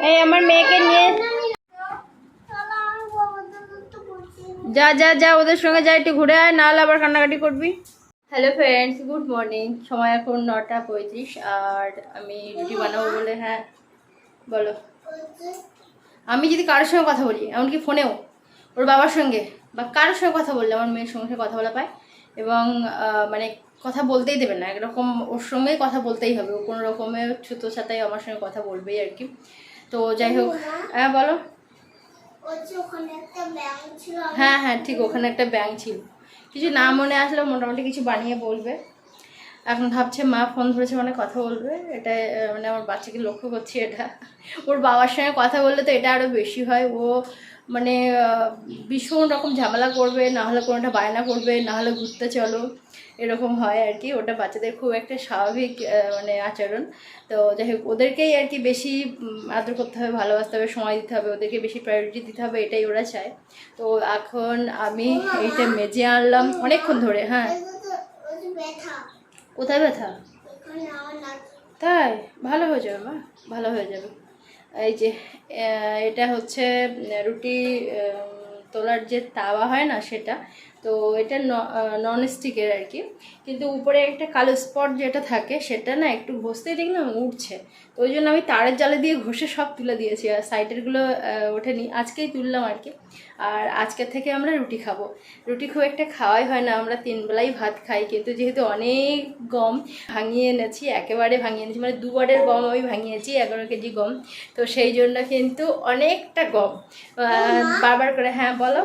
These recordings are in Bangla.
এই আমার মেয়েকে নিয়ে যা যা যা, ওদের সঙ্গে যা, একটু ঘুরে আয়, নাহলে আবার কান্নাকাটি করবি। Hello friends, good morning. সময় এখন 9:35 আর আমি রুটি বানাবো বলে। হ্যাঁ বলো। আমি যদি কারোর সঙ্গে কথা বলি, এমনকি ফোনেও ওর বাবার সঙ্গে বা কারোর সঙ্গে কথা বললে আমার মেয়ের সঙ্গে কথা বলা পায়, এবং মানে কথা বলতেই দেবে না, একরকম ওর সঙ্গেই কথা বলতেই হবে। ও কোনো রকমের ছুতো ছাতাই আমার সঙ্গে কথা বলবেই আর কি। তো যাই হোক, হ্যাঁ বলো। হ্যাঁ হ্যাঁ ঠিক, ওখানে একটা ব্যাংক ছিল। কিছু না মনে আসলেও মোটামুটি কিছু বানিয়ে বলবে। এখন ভাবছে মা ফোন ধরেছে মানে কথা বলবে, এটা মানে আমার বাচ্চাকে লক্ষ্য করছি। এটা ওর বাবার সঙ্গে কথা বললে তো এটা আরও বেশি হয়। ও মানে ভীষণ রকম ঝামেলা করবে, না হলে কোনোটা বায়না করবে, না হলে ঘুরতে চলো, এরকম হয় আর কি। ওটা বাচ্চাদের খুব একটা স্বাভাবিক মানে আচরণ। তো যাই হোক, ওদেরকেই আর কি বেশি আদর করতে হবে, ভালোবাসতে হবে, সময় দিতে হবে, ওদেরকে বেশি প্রায়োরিটি দিতে হবে, এটাই ওরা চায়। তো এখন আমি এইটা মেজে আনলাম অনেকক্ষণ ধরে। হ্যাঁ কোথায় ব্যথা? তাই? ভালো হয়ে যাবে মা, ভালো হয়ে যাবে। এই যে এটা হচ্ছে রুটি তোলার যে তাওয়া হয় না সেটা। তো এটা নন স্টিকের আর কি, কিন্তু উপরে একটা কালো স্পট যেটা থাকে সেটা না একটু ঘষতেই দেখলাম উঠছে। তো ওই জন্য আমি তারের জালে দিয়ে ঘষে সব তুলে দিয়েছি, আর সাইডেরগুলো ওঠেনি, আজকেই তুললাম আর কি। আর আজকের থেকে আমরা রুটি খাবো। রুটি খুব একটা খাওয়াই হয় না, আমরা 3 বেলাই ভাত খাই, কিন্তু যেহেতু অনেক গম ভাঙিয়ে এনেছি, একেবারে ভাঙিয়ে এনেছি, মানে 2 বারের গম আমি ভাঙিয়েছি, 11 কেজি গম। তো সেই জন্য কিন্তু অনেকটা গম বারবার করে। হ্যাঁ বলো।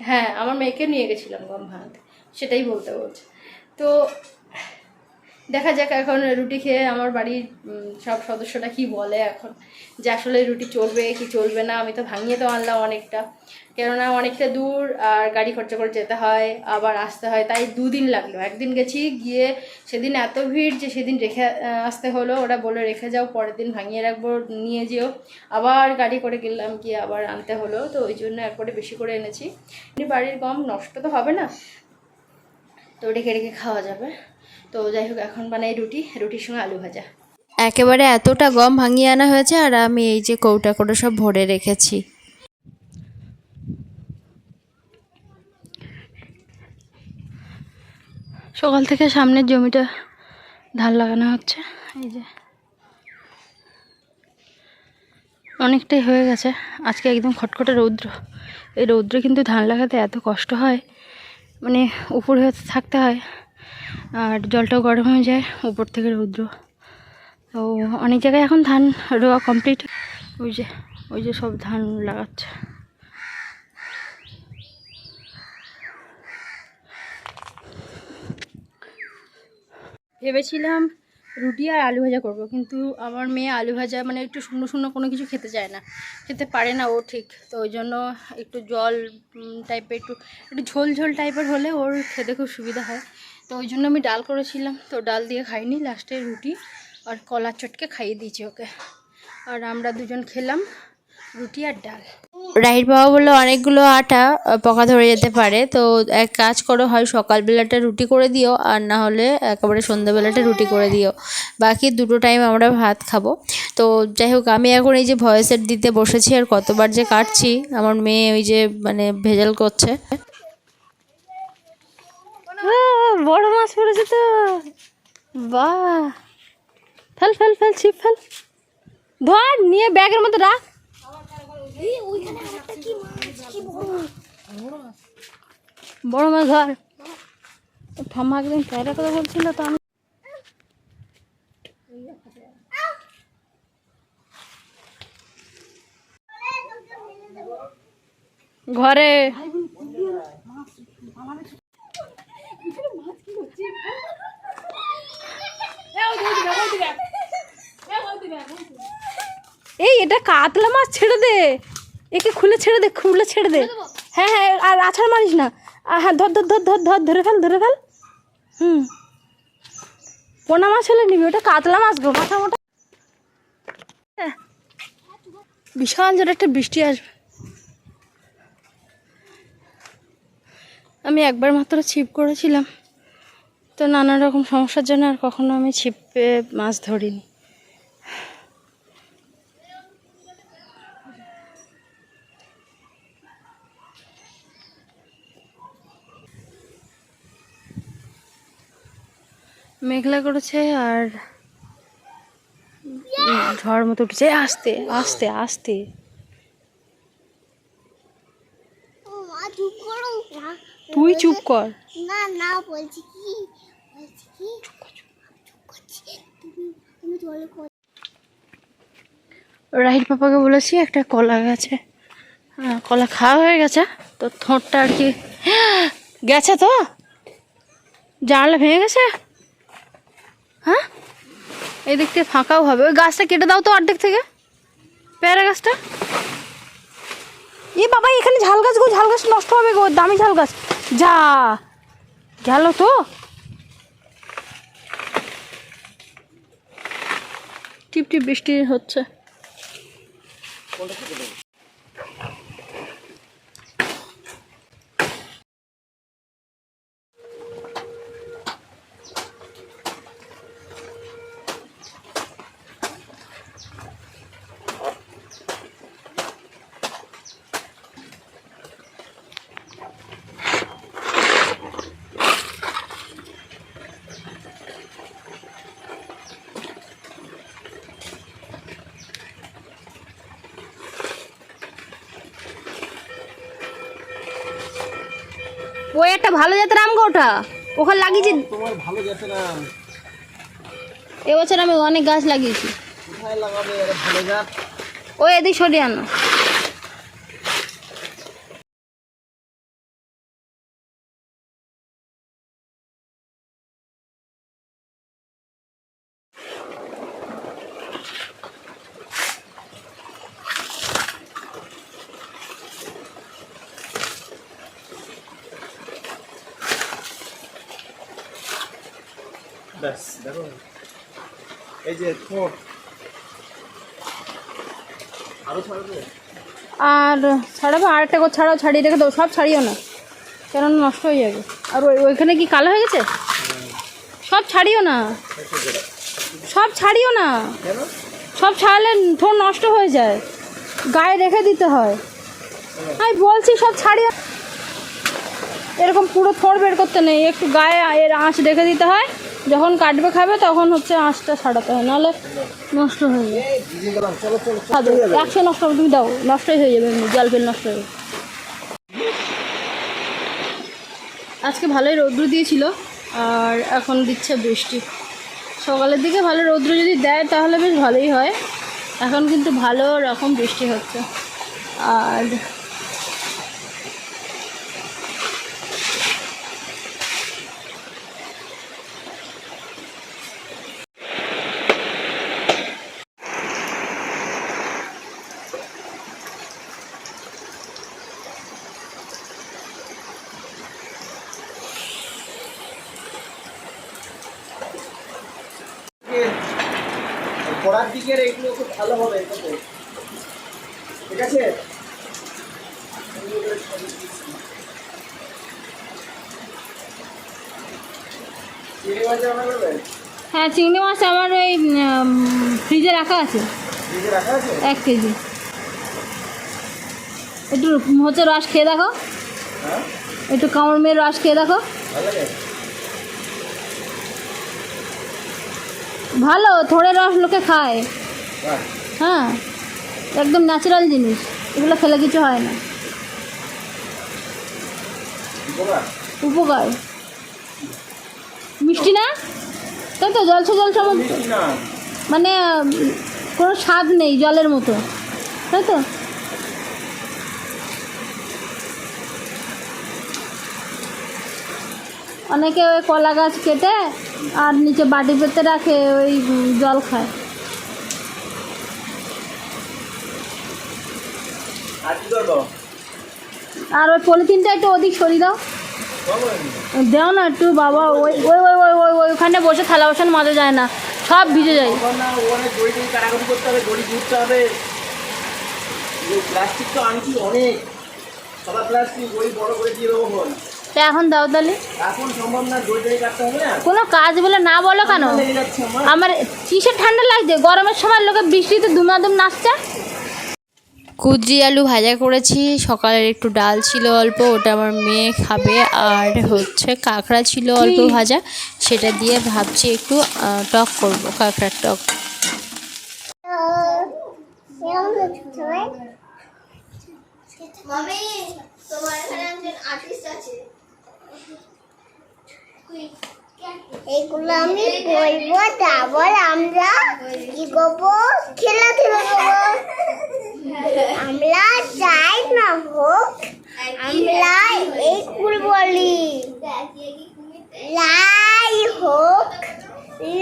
হ্যাঁ আমার মেয়েকে নিয়ে গেছিলাম গম ভাঙাতে, সেটাই বলতে বলছে। তো দেখা যাক এখন রুটি খেয়ে আমার বাড়ির সব সদস্যরা কি বলে এখন, যে আসলে রুটি চলবে কি চলবে না। আমি তো ভাঙিয়ে তো আনলাম অনেকটা, কেননা অনেকটা দূর আর গাড়ি খরচা করে যেতে হয়, আবার আসতে হয়, তাই 2 দিন লাগলো। একদিন গেছি, গিয়ে সেদিন এত ভিড় যে সেদিন রেখে আসতে হলো। ওরা বলে রেখে যাও, পরের দিন ভাঙিয়ে রাখবো, নিয়ে যেও। আবার গাড়ি করে গেলাম, গিয়ে আবার আনতে হলো। তো ওই জন্য একবারে বেশি করে এনেছি। বাড়ির গম নষ্ট তো হবে না, তো রেখে রেখে খাওয়া যাবে। তো যাই হোক, এখন বানাই রুটির সঙ্গে আলু ভাজা। একেবারে এতটা গম ভাঙিয়ে আনা হয়েছে, আর আমি এই যে কৌটা করে সব ভরে রেখেছি। সকাল থেকে সামনের জমিটা ধান লাগানো হচ্ছে, এই যে অনেকটাই হয়ে গেছে। আজকে একদম খটখটে রৌদ্র, এই রৌদ্রে কিন্তু ধান লাগাতে এত কষ্ট হয়, মানে উপরে থাকতে হয়, আর জলটাও গরম হয়ে যায়, উপর থেকে রৌদ্র। তো অনেক জায়গায় এখন ধান রোয়া কমপ্লিট। ওই যে সব ধান লাগাচ্ছে। ভেবেছিলাম রুটি আর আলু ভাজা করব, কিন্তু আমার মেয়ে আলু ভাজা মানে একটু শুকনো শুকনো কোনো কিছু খেতে চায় না, খেতে পারে না ও ঠিক। তো ওই জন্য একটু জল টাইপের, একটু ঝোল ঝোল টাইপের হলে ওর খেতে খুব সুবিধা হয়। তো ওই জন্য আমি ডাল করেছিলাম, তো ডাল দিয়ে খাইনি, লাস্টে রুটি আর কলার চটকে খাইয়ে দিয়েছি ওকে। আর আমরা দুজন খেলাম রুটি আর ডাল। রাহির বাবা বললো অনেকগুলো আটা পকা ধরে যেতে পারে, তো এক কাজ করো, হয় সকালবেলাটা রুটি করে দিও, আর না হলে একেবারে সন্ধ্যাবেলাটা রুটি করে দিও, বাকি দুটো টাইম আমরা ভাত খাবো। তো যাই হোক, আমি এখন এই যে ভয়েসের দিতে বসেছি, আর কতবার যে কাটছি, আমার মেয়ে ওই যে মানে ভেজাল করছে। বড় মাছ পড়েছে তো, বাহ! ফেল ফেল ফেল, ছিপ ফেল, ধর নিয়ে ব্যাগের মধ্যে রাখ। বড় মাছ ধর। ঠাম্মা একদিন প্যারা কথা বলছিল, তো আমি ঘরে এই এটা কাতলা মাছ, ছেড়ে দে একে, খুলে ছেড়ে দে, খুলে ছেড়ে দে। হ্যাঁ হ্যাঁ, আর আছাড় মারিস না। হ্যাঁ ধর ধর ধর ধর ধর, ধরে ফেল ধরে ফেল। পোনা মাছ হলে নিবি, ওটা কাতলা মাছ গো, মাথা মোটা। বিশাল জোরে একটা বৃষ্টি আসবে। আমি একবার মাত্র ছিপ করেছিলাম, তো নানা রকম সমস্যার জন্য আর কখনো আমি ছিপে মাছ ধরিনি। মেঘলা করেছে আর ঝড় মতো উঠেছে। আস্তে আস্তে আস্তে। তুই চুপ কর। না না বলছি কি তুমি জলে রাহির পাপাকে বলেছি একটা কলা গেছে, হ্যাঁ কলা খাওয়া হয়ে গেছে, তো ঠোঁটটা আর কি গেছে, তো জানলা ভেঙে গেছে। হ্যাঁ এই দিক থেকে ফাঁকাও হবে। ওই গাছটা কেটে দাও তো অর্ধেক থেকে, পেয়ারা গাছটা। এ বাবা এখানে ঝাল গাছ গো, ঝাল গাছ নষ্ট হবে গো, দামি ঝাল গাছ। যা গেল তো। টিপ টিপ বৃষ্টি হচ্ছে। ওই একটা ভালো জাতের আম গো, ওটা ওখানে লাগিয়েছি। তোমার ভালো জাতের আম এবছর আমি অনেক গাছ লাগিয়েছি। কোথায় লাগাবে এর ভালো জাত? ওই এদিক সরিয়ে আনো। ব্যাস দেখো এই যে ঠোঁট আরো ছাড়বে। আর ছাড়াবো, আরেকটা করে ছাড়াও, ছাড়িয়ে রেখে দাও, সব ছাড়িও না, কেননা নষ্ট হয়ে যাবে। আর ওইখানে কি কালো হয়ে গেছে? সব ছাড়িও না, সব ছাড়িও না, কেন? সব ছাড়লে ঠোঁট নষ্ট হয়ে যায়, গায়ে রেখে দিতে হয়। আমি বলছি সব ছাড়িও, এরকম পুরো থোড় বের করতে নেই, একটু গায়ে এর আঁশ রেখে দিতে হয়, যখন কাটবে খাবে তখন হচ্ছে আঁশটা ছাড়াতে হয়, নাহলে নষ্ট হয়ে যায়। এই ভিজে গেলাম, চলো চলো খাবে 100 নষ্ট হবে, তুমি দাও, নষ্টই হয়ে যাবে, এমনি জল ফেল নষ্ট হয়ে যাবে। আজকে ভালোই রৌদ্র দিয়েছিল আর এখন দিচ্ছে বৃষ্টি। সকালের দিকে ভালো রৌদ্র যদি দেয় তাহলে বেশ ভালোই হয়, এখন কিন্তু ভালো রকম বৃষ্টি হচ্ছে। আর পড়ার দিকের এগুলো খুব ভালো হবে, ঠিক আছে? চিংড়ি মাছ রান্না করবে? হ্যাঁ চিংড়ি মাছ আমার ওই ফ্রিজে রাখা আছে, ফ্রিজে রাখা আছে? 1 কেজি। একটু হচ্ছে রস খেয়ে দেখো, হ্যাঁ একটু কামড় মেয়ের রস খেয়ে দেখো, ভালো লাগে। ভালো থোড়ের রস লোকে খায়। বাহ, হ্যাঁ একদম ন্যাচারাল জিনিস, এগুলো খেলে কিছু হয় না, বাবা উপকার। মিষ্টি না, তাই তো জলসা জলসা মতো, মিষ্টি না, মানে কোনো স্বাদ নেই, জলের মতো, তাই তো। অনেকে ওই কলা গাছ কেটে আর নিচে বাটি পেতে রাখে, ওই জল খায়। আর কি করবো? আর ওই পলিথিনটা একটু ওদিক সরিয়ে দাও, দেও না একটু বাবা, ওই ওই ওই ওই ওই ওইখানে বসে থালা বাসন মাজা যায় না, সব ভিজে যায়। না ওখানে দড়ি টড়ি কাটাকুটি করতে হবে, দড়ি ঘুরতে হবে। প্লাস্টিক তো আনছি অনেক, সাদা প্লাস্টিক, ওই বড় করে দিয়ে দেবো ফোন। তা এখন দাও তাহলে, এখন সম্ভব না, দড়ি টড়ি কাটতে হবে না। কোনো কাজ বলে না বলো কেন? ঠান্ডা লেগে যাচ্ছে আমার। আমার কিসের ঠান্ডা লাগছে? গরমের সময় লোকে বৃষ্টিতে দুমাদুম নাচছে। কুদ্রি আলু ভাজা করেছি, সকালের একটু ডাল ছিল অল্প, ওটা আমার মেয়ে খাবে। আর হচ্ছে কাঁকড়া ছিল অল্প ভাজা, সেটা দিয়ে ভাবছি একটু টক করব, কাঁকড়ার টক। মামি তোমার এখানে একজন আর্টিস্ট আছে, এগুলো আমি বলবো, তারপর আমরা কি করবো, খেলাধুলা করবো। আমরা চাই না হোক, আমরা এই কুল বলি লাই হোক,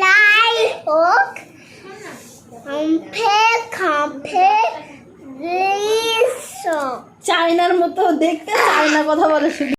লাই হোক, খাম্পে খাম্পে চায়নার মতো দেখতে, চায়না কথা বলে শুধু।